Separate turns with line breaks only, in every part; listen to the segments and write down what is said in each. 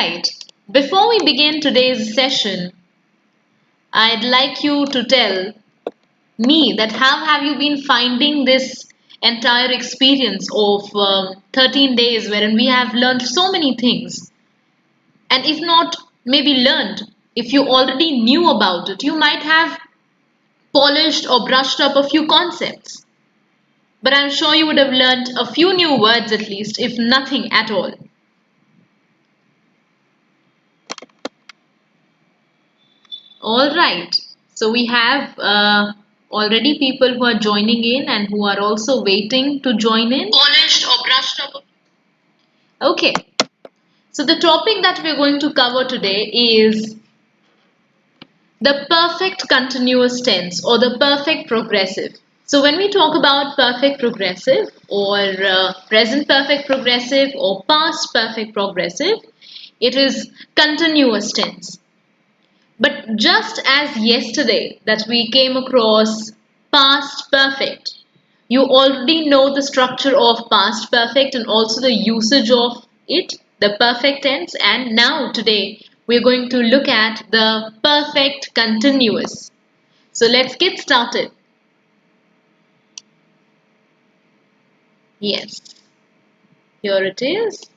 Alright, before we begin today's session, I'd like you to tell me that how have you been finding this entire experience of 13 days wherein we have learned so many things. And if not maybe learned, if you already knew about it, you might have polished or brushed up a few concepts. But I'm sure you would have learned a few new words at least, if nothing at all. Alright, so we have already people who are joining in and who are also waiting to join in. Polished or brushed up. Okay, so the topic that we're going to cover today is the perfect continuous tense or the perfect progressive. So when we talk about perfect progressive or present perfect progressive or past perfect progressive, it is continuous tense. But just as yesterday that we came across past perfect, you already know the structure of past perfect and also the usage of it, the perfect tense, and now today we're going to look at the perfect continuous. So let's get started. Yes, here it is.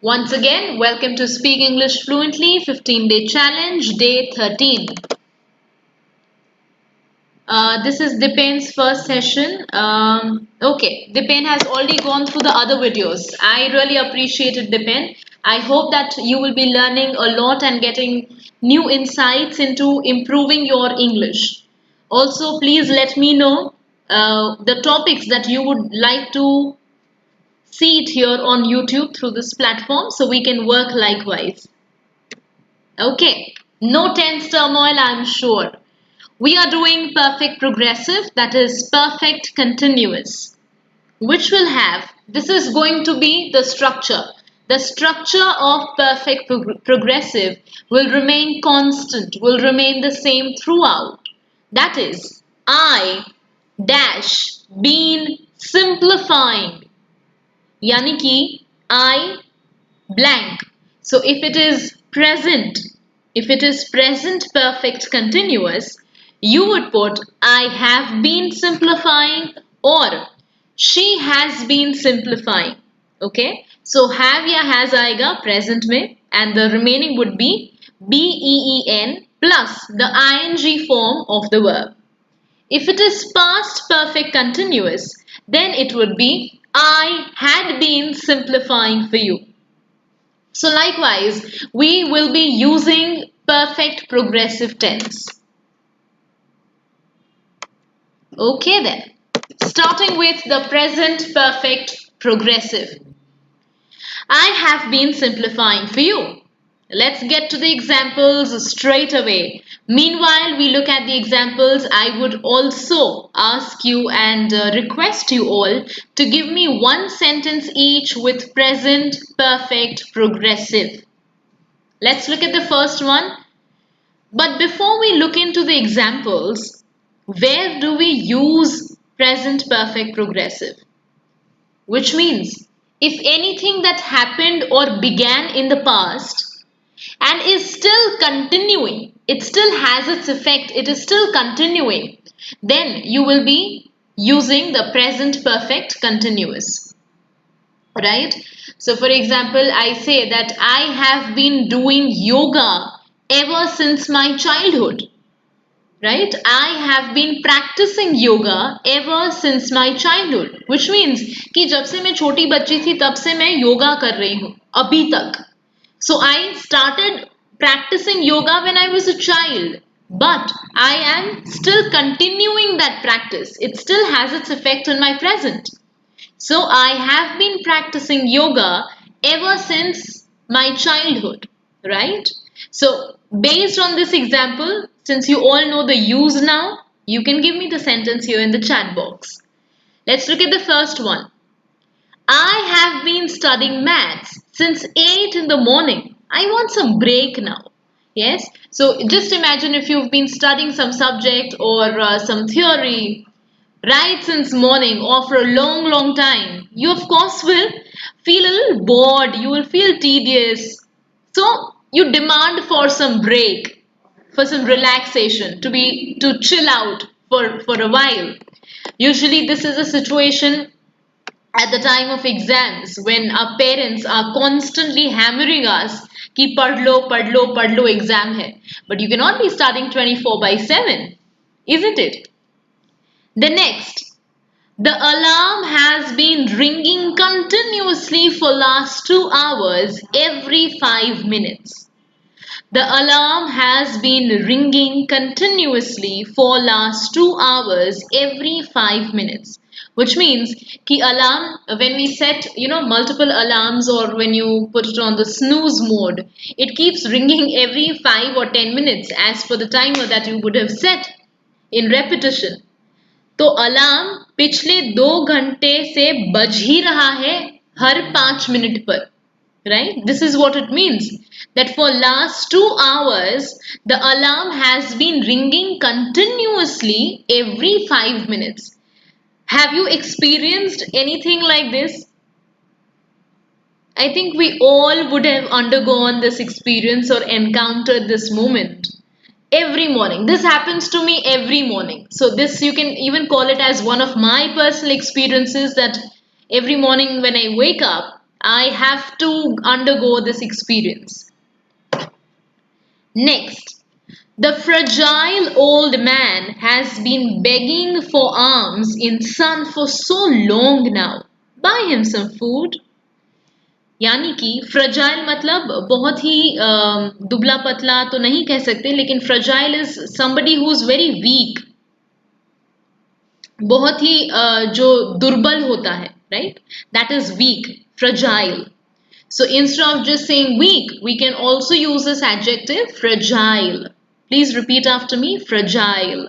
Once again, welcome to Speak English Fluently 15-day challenge, day 13. This is Dipen's first session. Okay, Dipen has already gone through the other videos. I really appreciated Dipen. I hope that you will be learning a lot and getting new insights into improving your English. Also, please let me know the topics that you would like to see it here on YouTube through this platform so we can work likewise. Okay, no tense turmoil, I'm sure. We are doing perfect progressive, that is perfect continuous, which will have, this is going to be the structure. The structure of perfect progressive will remain constant, will remain the same throughout. That is, I dash been simplifying. यानी कि I blank. So if it is present perfect continuous, you would put I have been simplifying or she has been simplifying. Okay, so have या has आएगा present में and the remaining would be BEEN plus the ing form of the verb. If it is past perfect continuous, then it would be I had been simplifying for you. So likewise, we will be using perfect progressive tense. Okay then, starting with the present perfect progressive. I have been simplifying for you. Let's get to the examples straight away. Meanwhile, we look at the examples. I would also ask you and request you all to give me one sentence each with present perfect progressive. Let's look at the first one. But before we look into the examples, where do we use present perfect progressive? Which means, if anything that happened or began in the past and is still continuing, it still has its effect, it is still continuing, then you will be using the present perfect continuous, right? So for example, I say that I have been doing yoga ever since my childhood, right? I have been practicing yoga ever since my childhood, which means कि जब से मैं छोटी बच्ची थी तब से मैं योगा कर रही हूँ अभी तक. So I started practicing yoga when I was a child, but I am still continuing that practice. It still has its effect on my present. So I have been practicing yoga ever since my childhood, right? So based on this example, since you all know the use now, you can give me the sentence here in the chat box. Let's look at the first one. I have been studying maths since 8 in the morning. I want some break now. Yes, so just imagine if you've been studying some subject or some theory right since morning or for a long time. you of course will feel a little bored, you will feel tedious. So you demand for some break, for some relaxation, to chill out for a while. Usually this is a situation at the time of exams when our parents are constantly hammering us कि पढ़ लो exam है. But you cannot be studying 24/7, isn't it? The next, the alarm has been ringing continuously for last 2 hours every 5 minutes. The alarm has been ringing continuously for last 2 hours every 5 minutes. Which means कि alarm, when we set multiple alarms or when you put it on the snooze mode, it keeps ringing every 5 or 10 minutes as per the timer that you would have set in repetition. तो alarm पिछले 2 घंटे से बज ही रहा है हर 5 minute पर. Right? This is what it means. That for last 2 hours, the alarm has been ringing continuously every 5 minutes. Have you experienced anything like this? I think we all would have undergone this experience or encountered this moment. Every morning. This happens to me every morning. So this you can even call it as one of my personal experiences that every morning when I wake up, I have to undergo this experience. Next, the fragile old man has been begging for alms in sun for so long now. Buy him some food. यानी कि fragile मतलब बहुत ही दुबला पतला तो नहीं कह सकते, लेकिन fragile is somebody who is very weak, बहुत ही जो दुर्बल होता है, right? That is weak, fragile. So instead of just saying weak, we can also use this adjective fragile. Please repeat after me, fragile.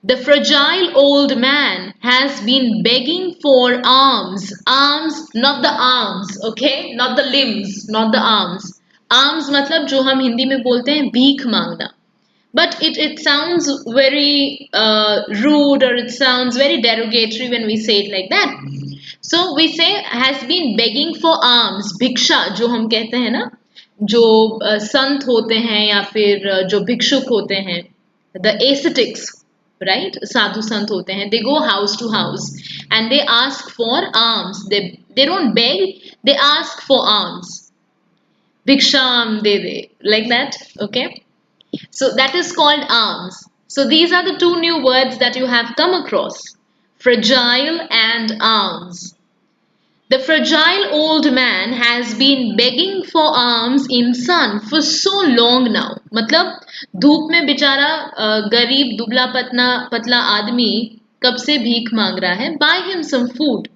The fragile old man has been begging for alms. Alms, not the arms, okay? Not the limbs, not the arms. Alms मतलब जो हम हिंदी में बोलते हैं भीख मांगना. But it sounds very rude, or it sounds very derogatory when we say it like that. So we say has been begging for alms. भिक्षा जो हम कहते हैं ना, जो संत होते हैं या फिर जो भिक्षुक होते हैं, the ascetics, right? साधु संत होते हैं. They go house to house and they ask for alms. They don't beg, they ask for alms. Bhiksham de de, like that, okay? So that is called alms. So these are the two new words that you have come across, fragile and alms. The fragile old man has been begging for alms in sun for so long now. मतलब धूप में बेचारा गरीब दुबला पतला आदमी कब से भीख मांग रहा है. Buy him some food.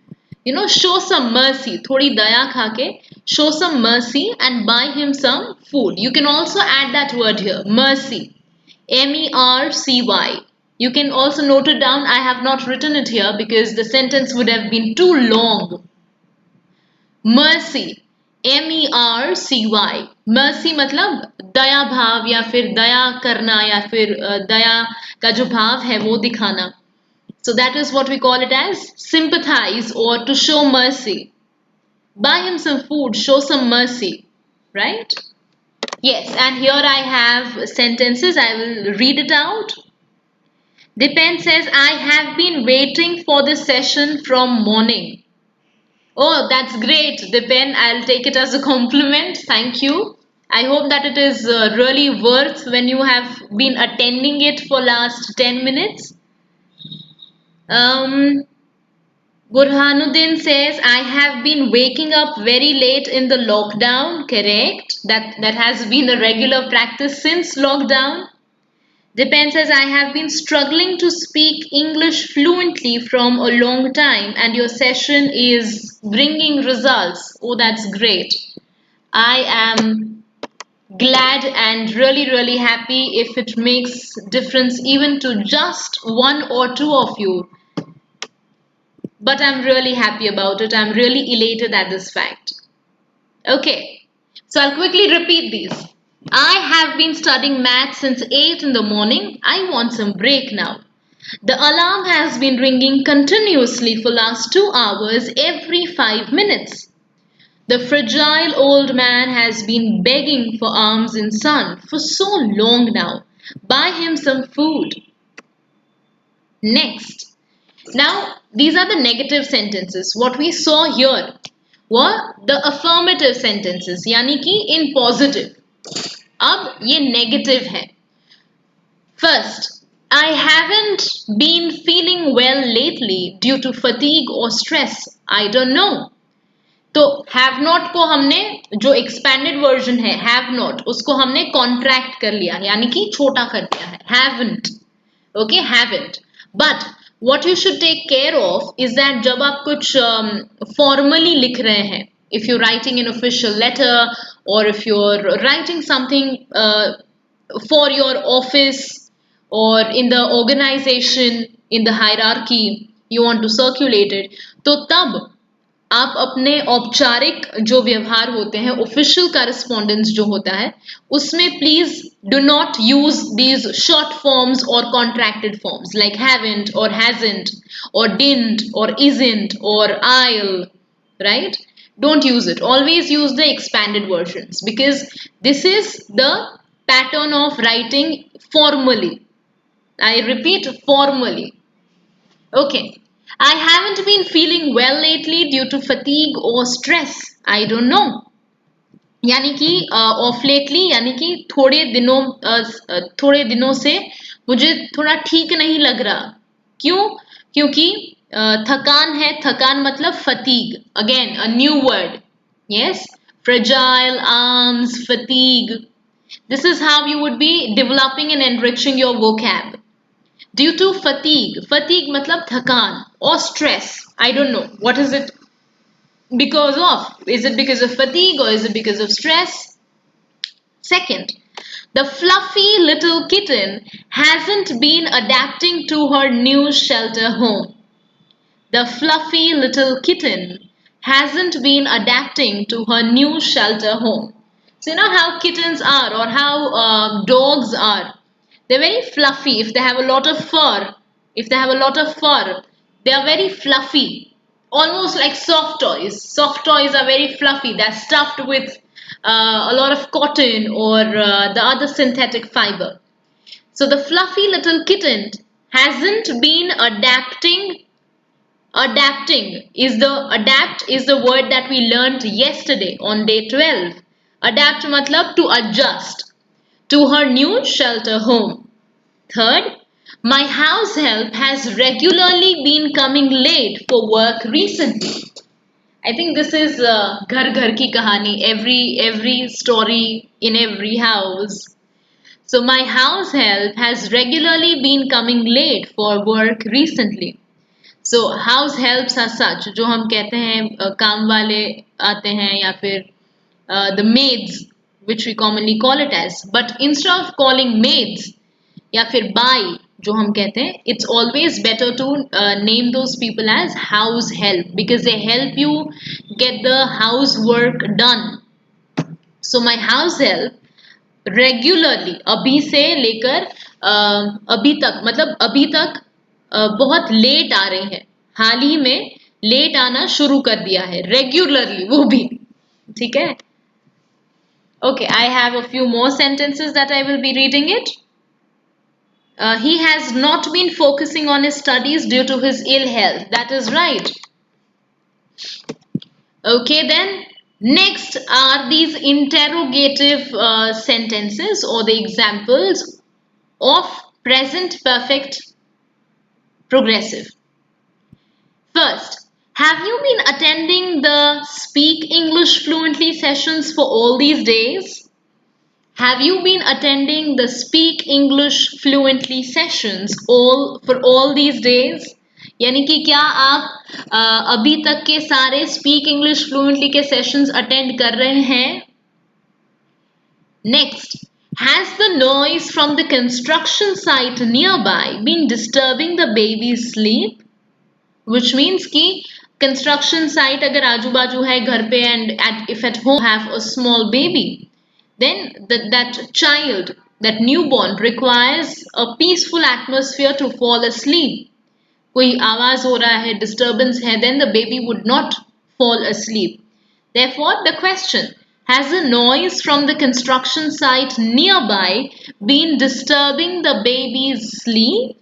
Show some mercy. थोड़ी दया खा के show some mercy and buy him some food. You can also add that word here, mercy. MERCY. You can also note it down. I have not written it here because the sentence would have been too long. Mercy, MERCY. Mercy मतलब दया भाव या फिर दया करना या फिर दया का जो भाव है वो दिखाना. So that is what we call it as sympathize or to show mercy. Buy him some food, show some mercy, right? Yes, and here I have sentences. I will read it out. Dipen says, I have been waiting for this session from morning. Oh, that's great, Dipen. I'll take it as a compliment. Thank you. I hope that it is really worth when you have been attending it for last 10 minutes. Burhanuddin says, I have been waking up very late in the lockdown. Correct. That has been a regular practice since lockdown. Dipen says, I have been struggling to speak English fluently from a long time and your session is bringing results. Oh, that's great. I am glad and really happy if it makes difference even to just one or two of you. But I'm really happy about it. I'm really elated at this fact. Okay, so I'll quickly repeat these. I have been studying maths since 8 in the morning. I want some break now. The alarm has been ringing continuously for last 2 hours every 5 minutes. The fragile old man has been begging for alms in son for so long now. Buy him some food. Next. Now, these are the negative sentences. What we saw here were the affirmative sentences, यानी कि in positive. अब ये negative है. First, I haven't been feeling well lately due to fatigue or stress. I don't know. तो have not को हमने जो expanded version है हैव नॉट उसको हमने कॉन्ट्रैक्ट कर लिया यानी कि छोटा कर दिया है haven't okay haven't but what you should take care of is that जब आप कुछ फॉर्मली लिख रहे हैं if you writing an official letter और if you are writing something for your office और in the organization in the hierarchy you want to circulate it तो तब आप अपने औपचारिक जो व्यवहार होते हैं ऑफिशियल करस्पॉन्डेंस जो होता है उसमें please do not use these short forms और कॉन्ट्रैक्टेड फॉर्म्स लाइक हैवंट और हैजंट और डिडंट और इजंट और I'll right don't use it always use the expanded versions because this is the pattern of writing formally I repeat formally okay I haven't been feeling well lately due to fatigue or stress. I don't know. यानी कि of lately यानी कि थोड़े दिनों से मुझे थोड़ा ठीक नहीं लग रहा क्यों क्योंकि थकान है थकान मतलब fatigue again a new word yes fragile arms fatigue this is how you would be developing and enriching your vocab due to fatigue matlab thakan or stress I don't know what is it because of is it because of fatigue or is it because of stress second the fluffy little kitten hasn't been adapting to her new shelter home the fluffy little kitten hasn't been adapting to her new shelter home so you know how kittens are or how dogs are they're very fluffy. If they have a lot of fur, they are very fluffy. Almost like soft toys. Soft toys are very fluffy. They're stuffed with a lot of cotton or the other synthetic fiber. So the fluffy little kitten hasn't been adapting. Adapting is the word that we learned yesterday on day 12. Adapt matlab to adjust to her new shelter home. Third, my house help has regularly been coming late for work recently. I think this is ghar ghar ki kahani, every story in every house. So my house help has regularly been coming late for work recently. So house helps are such जो हम कहते हैं काम वाले आते हैं या फिर the maids which we commonly call it as but instead of calling maids या फिर by जो हम कहते हैं it's always better to name those people as house help because they help you get the housework done so my house help regularly अभी से लेकर अभी तक मतलब अभी तक बहुत लेट आ रही है हाल ही में लेट आना शुरू कर दिया है रेगुलरली वो भी ठीक है Okay, I have a few more sentences that I will be reading it. He has not been focusing on his studies due to his ill health. That is right. Okay, then next are these interrogative sentences or the examples of present perfect progressive. First, have you been attending the Speak English Fluently sessions for all these days? Have you been attending the Speak English Fluently sessions for all these days? यानी कि क्या आप अभी तक के सारे Speak English Fluently के sessions attend कर रहे हैं? Next, has the noise from the construction site nearby been disturbing the baby's sleep? Which means कि construction site अगर आजू बाजू है घर पे and if at home have a small baby then that child that newborn requires a peaceful atmosphere to fall asleep. कोई आवाज हो रहा है, disturbance है, then the baby would not fall asleep. Therefore, the question, has a noise from the construction site nearby been disturbing the baby's sleep?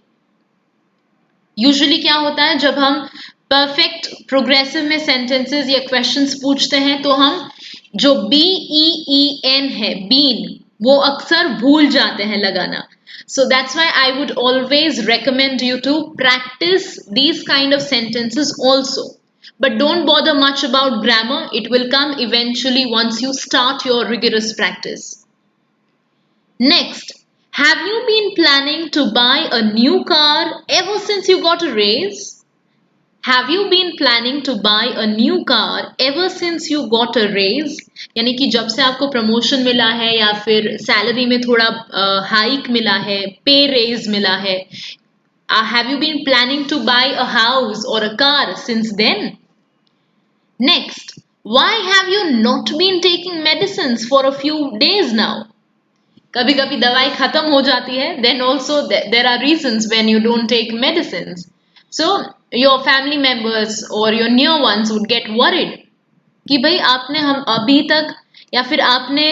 Usually क्या होता है जब हम perfect progressive में sentences या questions पूछते हैं तो हम जो BEEN है, been, वो अक्सर भूल जाते हैं लगाना. So that's why I would always recommend you to practice these kind of sentences also. But don't bother much about grammar. It will come eventually once you start your rigorous practice. Next, have you been planning to buy a new car ever since you got a raise? Have you been planning to buy a new car ever since you got a raise? यानी कि जब से आपको promotion मिला है या फिर salary में थोड़ा हाइक मिला है, पे रेज मिला है. Have you been planning to buy a house or a car since then? Next, why have you not been taking medicines for a few days now? कभी कभी दवाई खत्म हो जाती है, then also there are reasons when you don't take medicines. So your family members or your near ones would get worried कि भाई आपने हम अभी तक या फिर आपने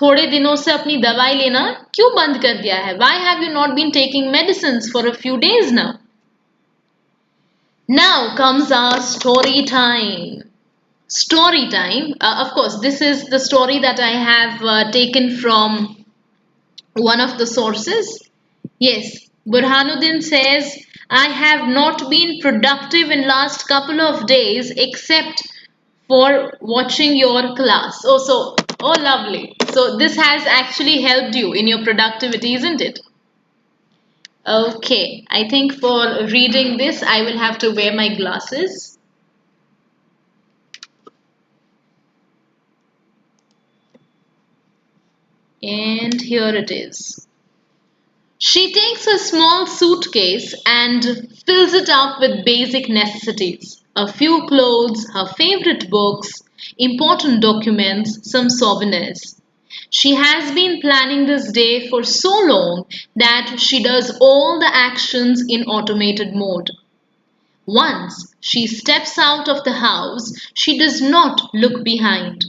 थोड़े दिनों से अपनी दवाई लेना क्यों बंद कर दिया है? Why have you not been taking medicines for a few days now? Now comes our story time. Story time. Of course, this is the story that I have taken from one of the sources. Yes, Burhanuddin says, I have not been productive in last couple of days except for watching your class. Oh, lovely. So this has actually helped you in your productivity, isn't it? Okay, I think for reading this, I will have to wear my glasses. And here it is. She takes a small suitcase and fills it up with basic necessities. A few clothes, her favorite books, important documents, some souvenirs. She has been planning this day for so long that she does all the actions in automated mode. Once she steps out of the house, she does not look behind.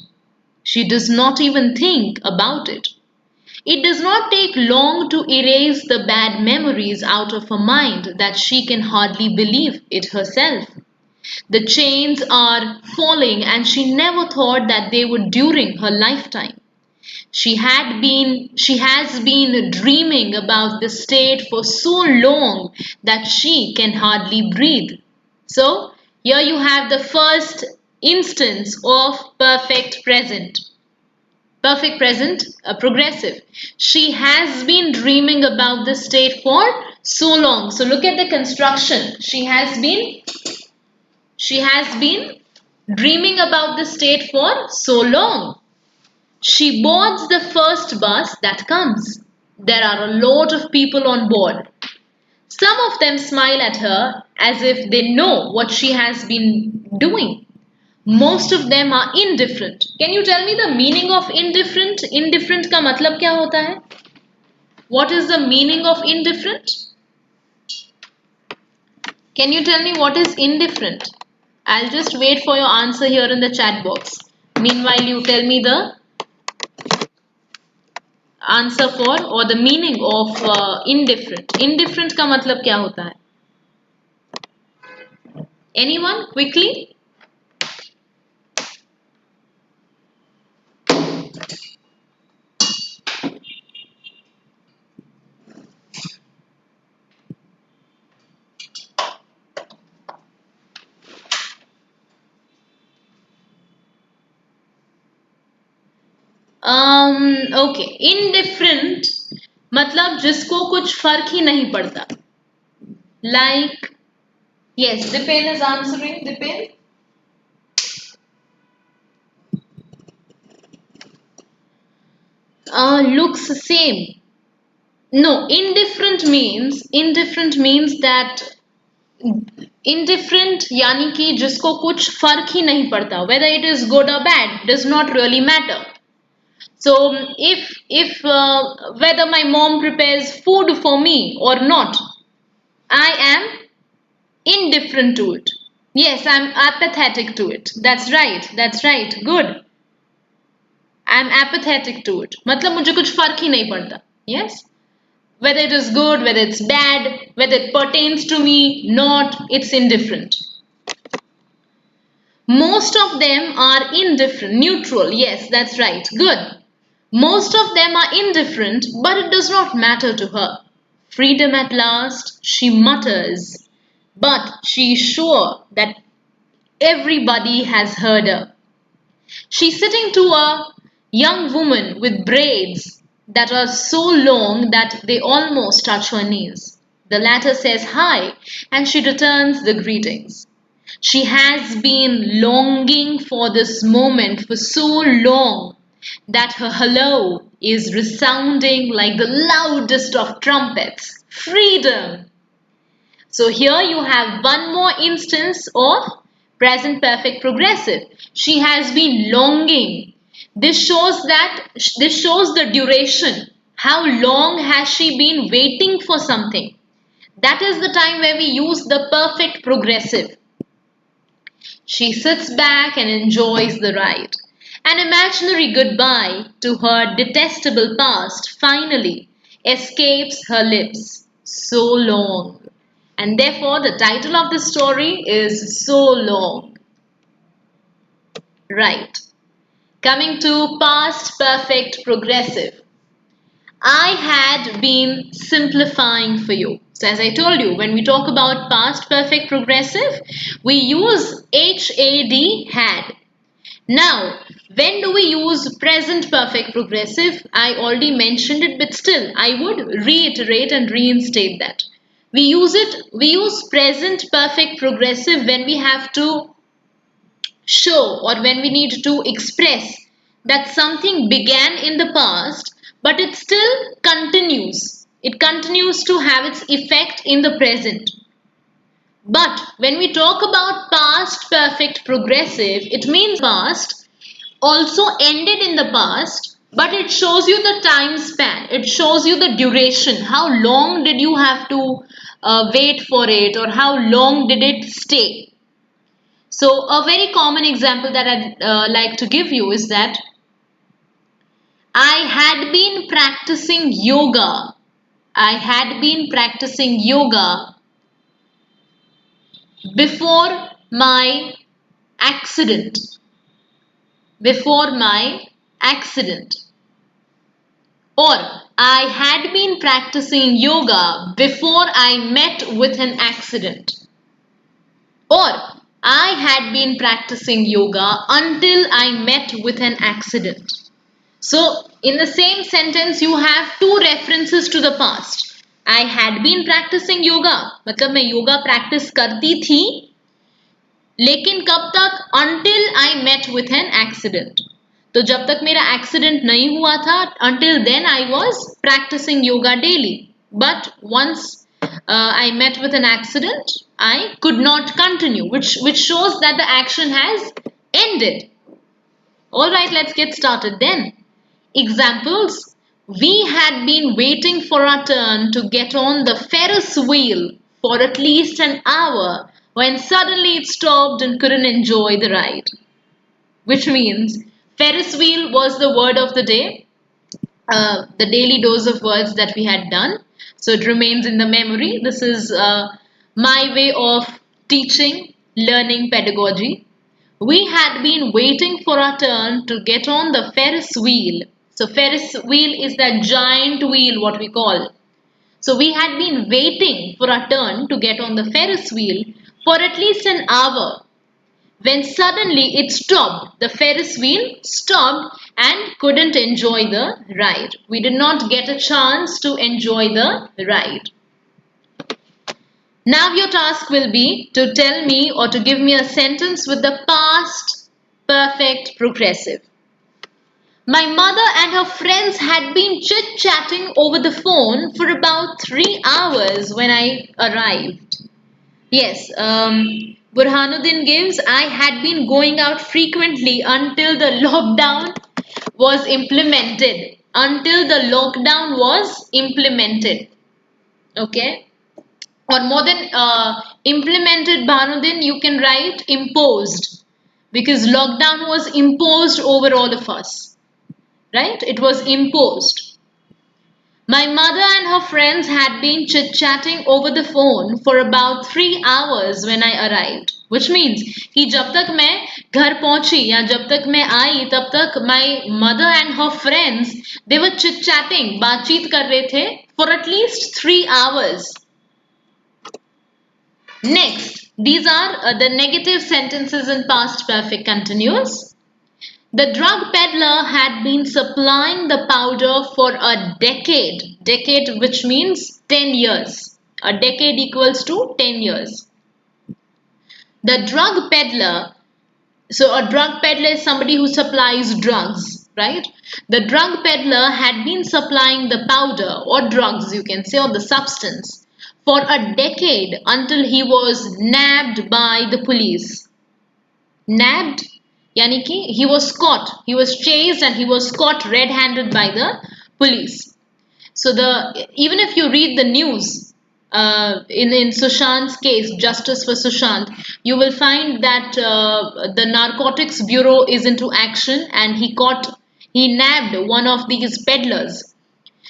She does not even think about it. It does not take long to erase the bad memories out of her mind that she can hardly believe it herself. The chains are falling and she never thought that they would during her lifetime. She has been dreaming about this state for so long that she can hardly breathe. So, here you have the first instance of perfect present. Perfect present, progressive. She has been dreaming about this state for so long. So look at the construction. She has been dreaming about this state for so long. She boards the first bus that comes. There are a lot of people on board. Some of them smile at her as if they know what she has been doing. Most of them are indifferent. Can you tell me the meaning of indifferent? Indifferent का मतलब क्या होता है? What is the meaning of indifferent? Can you tell me what is indifferent? I'll just wait for your answer here in the chat box. Meanwhile, you tell me the answer for or the meaning of indifferent. Indifferent का मतलब क्या होता है? Anyone quickly? Okay, indifferent मतलब जिसको कुछ फर्क ही नहीं पड़ता. Like, yes, Dipen is answering. Dipen? Looks same. No, indifferent means that indifferent यानी कि जिसको कुछ फर्क ही नहीं पड़ता, whether it is good or bad does not really matter. So if whether my mom prepares food for me or not, I am indifferent to it. Yes, I'm apathetic to it. That's right. That's right. Good. I'm apathetic to it. मतलब मुझे कुछ फर्क ही नहीं पड़ता. Yes. Whether it is good, whether it's bad, whether it pertains to me, not, it's indifferent. Most of them are indifferent, neutral. Yes, that's right. Good. Most of them are indifferent, but it does not matter to her. Freedom at last, she mutters, but she is sure that everybody has heard her. She's sitting to a young woman with braids that are so long that they almost touch her knees. The latter says hi, and she returns the greetings. She has been longing for this moment for so long that her hello is resounding like the loudest of trumpets. Freedom! So here you have one more instance of present perfect progressive. She has been longing. This shows the duration. How long has she been waiting for something? That is the time where we use the perfect progressive. She sits back and enjoys the ride. An imaginary goodbye to her detestable past finally escapes her lips. So long. And therefore, the title of the story is So Long. Right. Coming to past perfect progressive. I had been simplifying for you. So, as I told you, when we talk about past perfect progressive, we use had. Now, when do we use present perfect progressive? I already mentioned it, but still, I would reiterate and reinstate that. We use present perfect progressive when we have to show or when we need to express that something began in the past, but it still continues. It continues to have its effect in the present. But when we talk about past perfect progressive, it means past also ended in the past, but it shows you the time span. It shows you the duration. How long did you have to wait for it, or how long did it stay? So a very common example that I'd like to give you is that I had been practicing yoga. I had been practicing yoga before my accident. Before my accident. Or I had been practicing yoga before I met with an accident. Or I had been practicing yoga until I met with an accident. So, in the same sentence, you have two references to the past. I had been practicing yoga, मतलब मैं yoga practice करती थी, लेकिन कब तक? Until I met with an accident. तो जब तक मेरा accident नहीं हुआ था, until then I was practicing yoga daily. But once I met with an accident, I could not continue, which shows that the action has ended. Alright, let's get started then. Examples. We had been waiting for our turn to get on the Ferris wheel for at least an hour when suddenly it stopped and couldn't enjoy the ride. Which means Ferris wheel was the word of the day, the daily dose of words that we had done. So it remains in the memory. This is my way of teaching, learning pedagogy. We had been waiting for our turn to get on the Ferris wheel. So Ferris wheel is that giant wheel, what we call. So we had been waiting for our turn to get on the Ferris wheel for at least an hour. When suddenly it stopped, the Ferris wheel stopped and couldn't enjoy the ride. We did not get a chance to enjoy the ride. Now your task will be to tell me or to give me a sentence with the past perfect progressive. My mother and her friends had been chit-chatting over the phone for about 3 hours when I arrived. Yes, Burhanuddin gives, I had been going out frequently until the lockdown was implemented, until the lockdown was implemented. Okay, or more than implemented, Bhanudin, you can write imposed, because lockdown was imposed over all of us, right? It was imposed. My mother and her friends had been chit-chatting over the phone for about 3 hours when I arrived. Which means कि जब तक मैं घर पहुंची या जब तक मैं आई तब तक my mother and her friends, they were chit-chatting, बातचीत कर रहे थे for at least 3 hours. Next, these are the negative sentences in past perfect continuous. The drug peddler had been supplying the powder for a decade. Decade, which means 10 years. A decade equals to 10 years. The drug peddler, so a drug peddler is somebody who supplies drugs, right? The drug peddler had been supplying the powder or drugs, you can say, or the substance for a decade until he was nabbed by the police. Nabbed? Yani ki he was caught, he was chased and he was caught red-handed by the police. So even if you read the news in Sushant's case, Justice for Sushant, you will find that the Narcotics Bureau is into action and he nabbed one of these peddlers.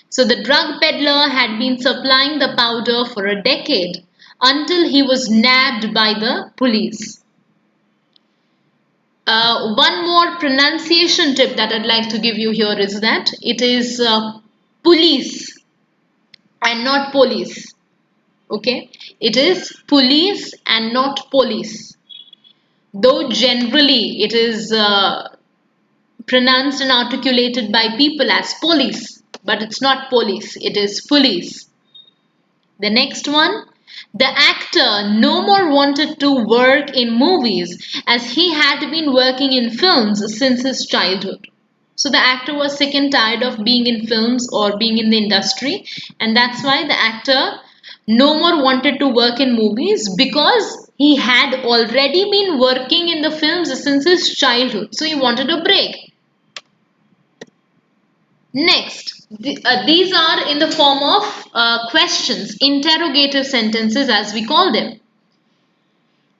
So the drug peddler had been supplying the powder for a decade until he was nabbed by the police. One more pronunciation tip that I'd like to give you here is that it is police and not police. Okay, it is police and not police. Though generally it is pronounced and articulated by people as police, but it's not police, it is police. The next one. The actor no more wanted to work in movies as he had been working in films since his childhood. So the actor was sick and tired of being in films or being in the industry, and that's why the actor no more wanted to work in movies, because he had already been working in the films since his childhood. So he wanted a break. Next, these are in the form of questions, interrogative sentences as we call them.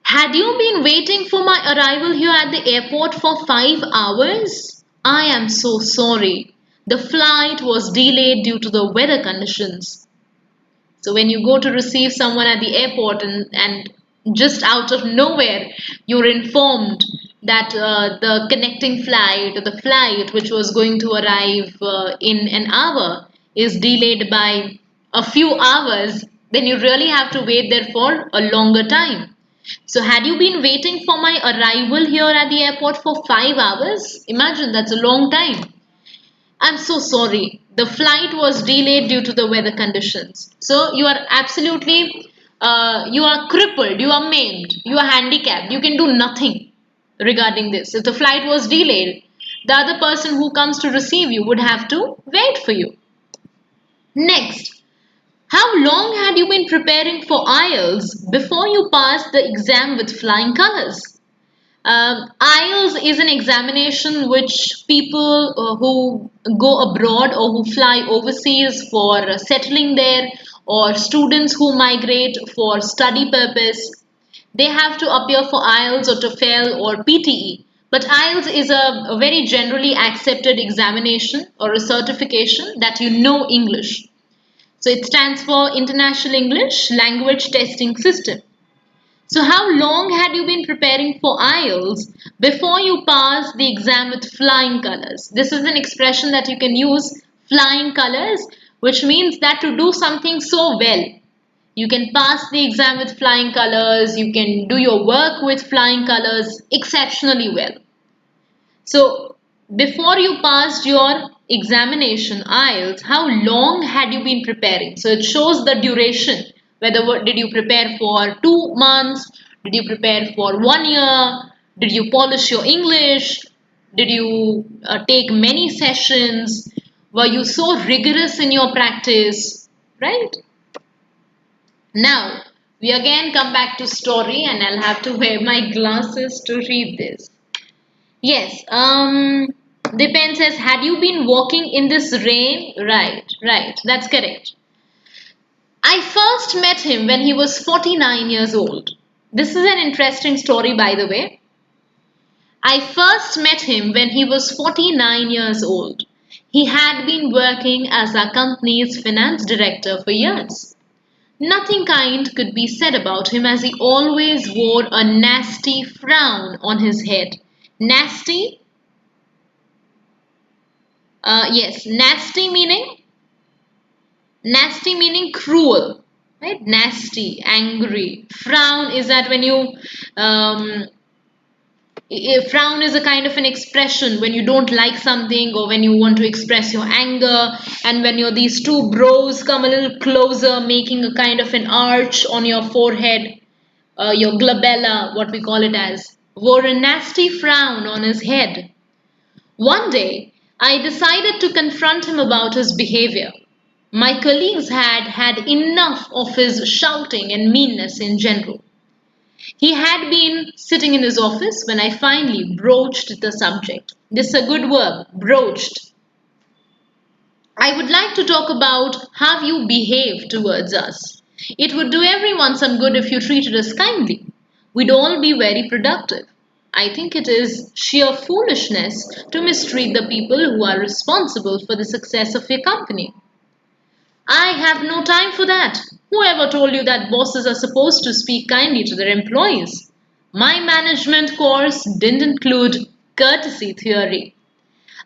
Had you been waiting for my arrival here at the airport for 5 hours? I am so sorry. The flight was delayed due to the weather conditions. So when you go to receive someone at the airport and just out of nowhere you're informed that the connecting flight or the flight which was going to arrive in an hour is delayed by a few hours, then you really have to wait there for a longer time. So had you been waiting for my arrival here at the airport for 5 hours? Imagine, that's a long time. I'm so sorry. The flight was delayed due to the weather conditions. So you are absolutely, you are crippled, you are maimed, you are handicapped. You can do nothing regarding this. If the flight was delayed, the other person who comes to receive you would have to wait for you. Next, how long had you been preparing for IELTS before you passed the exam with flying colors? IELTS is an examination which people who go abroad or who fly overseas for settling there, or students who migrate for study purpose, they have to appear for IELTS or TOEFL or PTE. But IELTS is a very generally accepted examination or a certification that you know English. So it stands for International English Language Testing System. So how long had you been preparing for IELTS before you passed the exam with flying colors? This is an expression that you can use, flying colors, which means that to do something so well. You can pass the exam with flying colors, you can do your work with flying colors exceptionally well. So before you passed your examination, IELTS, how long had you been preparing? So it shows the duration. Whether did you prepare for 2 months? Did you prepare for 1 year? Did you polish your English? Did you take many sessions? Were you so rigorous in your practice? Right? Now, we again come back to story, and I'll have to wear my glasses to read this. Yes, Dipen says, had you been walking in this rain? Right, that's correct. I first met him when he was 49 years old. This is an interesting story, by the way. I first met him when he was 49 years old. He had been working as our company's finance director for years. Nothing kind could be said about him as he always wore a nasty frown on his head. Nasty? Yes, nasty meaning cruel, right? Nasty, angry. Frown is that when you um, frown is a kind of an expression when you don't like something or when you want to express your anger, and when these two brows come a little closer, making a kind of an arch on your forehead, your glabella, what we call it as, wore a nasty frown on his head. One day, I decided to confront him about his behavior. My colleagues had had enough of his shouting and meanness in general. He had been sitting in his office when I finally broached the subject. This is a good verb, broached. I would like to talk about how you behave towards us. It would do everyone some good if you treated us kindly. We'd all be very productive. I think it is sheer foolishness to mistreat the people who are responsible for the success of your company. I have no time for that. Whoever told you that bosses are supposed to speak kindly to their employees? My management course didn't include courtesy theory.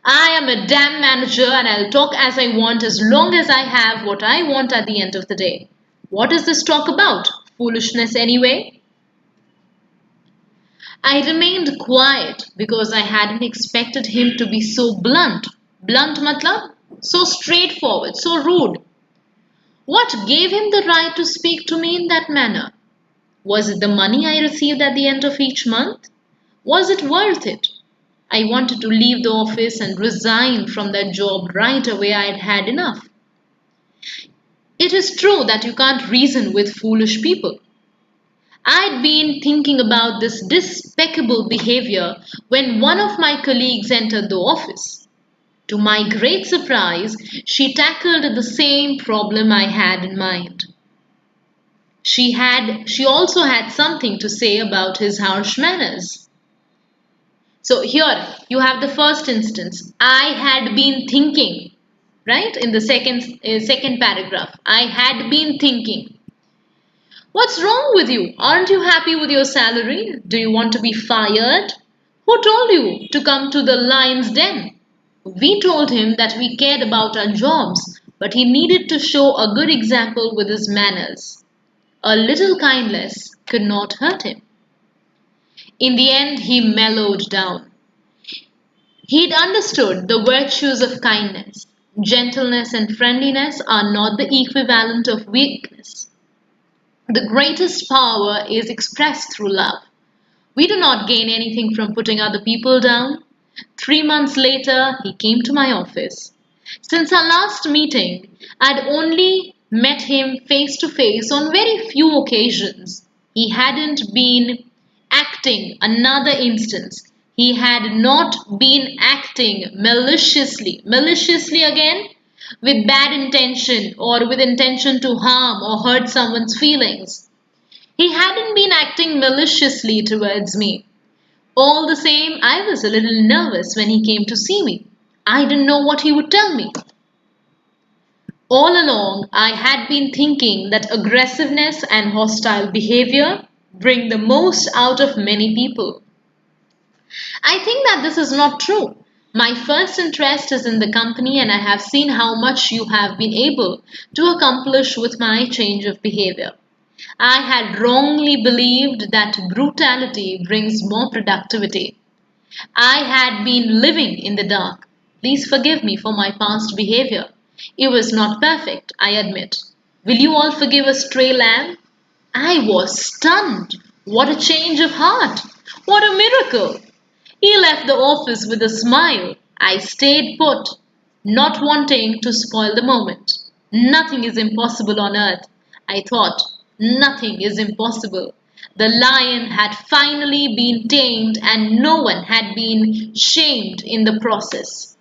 I am a damn manager and I'll talk as I want as long as I have what I want at the end of the day. What is this talk about? Foolishness anyway? I remained quiet because I hadn't expected him to be so blunt. Blunt matlab? So straightforward, so rude. What gave him the right to speak to me in that manner? Was it the money I received at the end of each month? Was it worth it? I wanted to leave the office and resign from that job right away. I had had enough. It is true that you can't reason with foolish people. I'd been thinking about this despicable behavior when one of my colleagues entered the office. To my great surprise, she tackled the same problem I had in mind. She also had something to say about his harsh manners. So here you have the first instance. I had been thinking, right? In the second paragraph, I had been thinking. What's wrong with you? Aren't you happy with your salary? Do you want to be fired? Who told you to come to the lion's den? We told him that we cared about our jobs, but he needed to show a good example with his manners. A little kindness could not hurt him. In the end, he mellowed down. He'd understood the virtues of kindness. Gentleness and friendliness are not the equivalent of weakness. The greatest power is expressed through love. We do not gain anything from putting other people down. 3 months later, he came to my office. Since our last meeting, I'd only met him face to face on very few occasions. He hadn't been acting, another instance. He had not been acting maliciously. Maliciously again? With bad intention or with intention to harm or hurt someone's feelings. He hadn't been acting maliciously towards me. All the same, I was a little nervous when he came to see me. I didn't know what he would tell me. All along, I had been thinking that aggressiveness and hostile behavior bring the most out of many people. I think that this is not true. My first interest is in the company, and I have seen how much you have been able to accomplish with my change of behavior. I had wrongly believed that brutality brings more productivity. I had been living in the dark. Please forgive me for my past behavior. It was not perfect, I admit. Will you all forgive a stray lamb? I was stunned. What a change of heart! What a miracle! He left the office with a smile. I stayed put, not wanting to spoil the moment. Nothing is impossible on earth. I thought, nothing is impossible. The lion had finally been tamed and no one had been shamed in the process.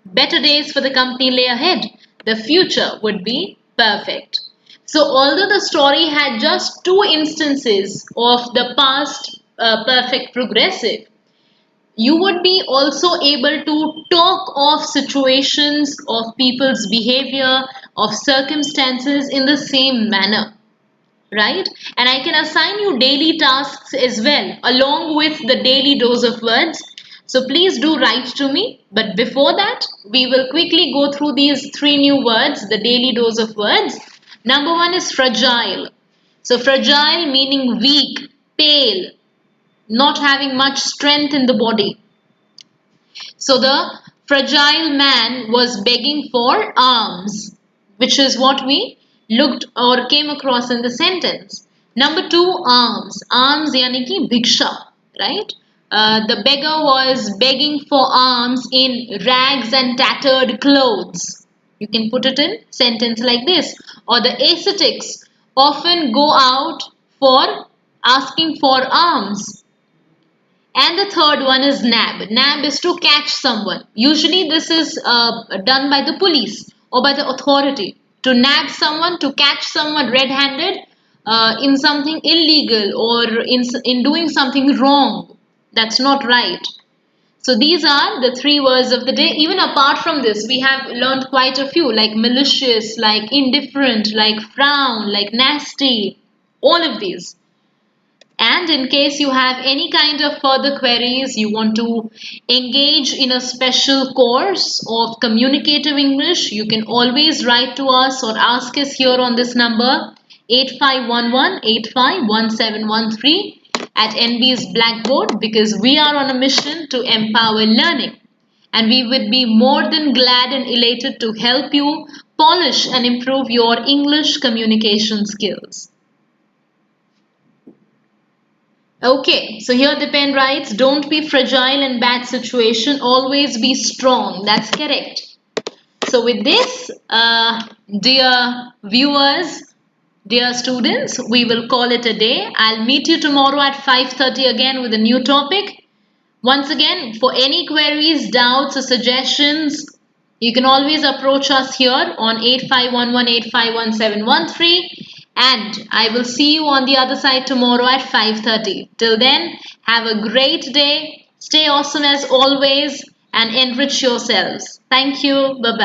Better days for the company lay ahead. The future would be perfect. So, although the story had just two instances of the past perfect progressive, you would be also able to talk of situations, of people's behavior, of circumstances in the same manner, right? And I can assign you daily tasks as well, along with the daily dose of words. So please do write to me. But before that, we will quickly go through these three new words, the daily dose of words. Number one is fragile. So fragile meaning weak, pale, not having much strength in the body. So the fragile man was begging for alms, which is what we looked or came across in the sentence. Number two, alms. Alms yani ki bhiksha, right? The beggar was begging for alms in rags and tattered clothes. You can put it in sentence like this. Or the ascetics often go out for asking for alms. And the third one is nab. Nab is to catch someone. Usually this is done by the police or by the authority. To nab someone, to catch someone red-handed in something illegal or in doing something wrong. That's not right. So these are the three words of the day. Even apart from this, we have learned quite a few like malicious, like indifferent, like frown, like nasty. All of these. And in case you have any kind of further queries, you want to engage in a special course of communicative English, you can always write to us or ask us here on this number 8511851713 at NB's Blackboard, because we are on a mission to empower learning. And we would be more than glad and elated to help you polish and improve your English communication skills. Okay, so here the pen writes, don't be fragile in bad situation, always be strong. That's correct. So with this, dear viewers, dear students, we will call it a day. I'll meet you tomorrow at 5:30 again with a new topic. Once again, for any queries, doubts or suggestions, you can always approach us here on 8511851713. And I will see you on the other side tomorrow at 5:30. Till then, have a great day. Stay awesome as always and enrich yourselves. Thank you. Bye-bye.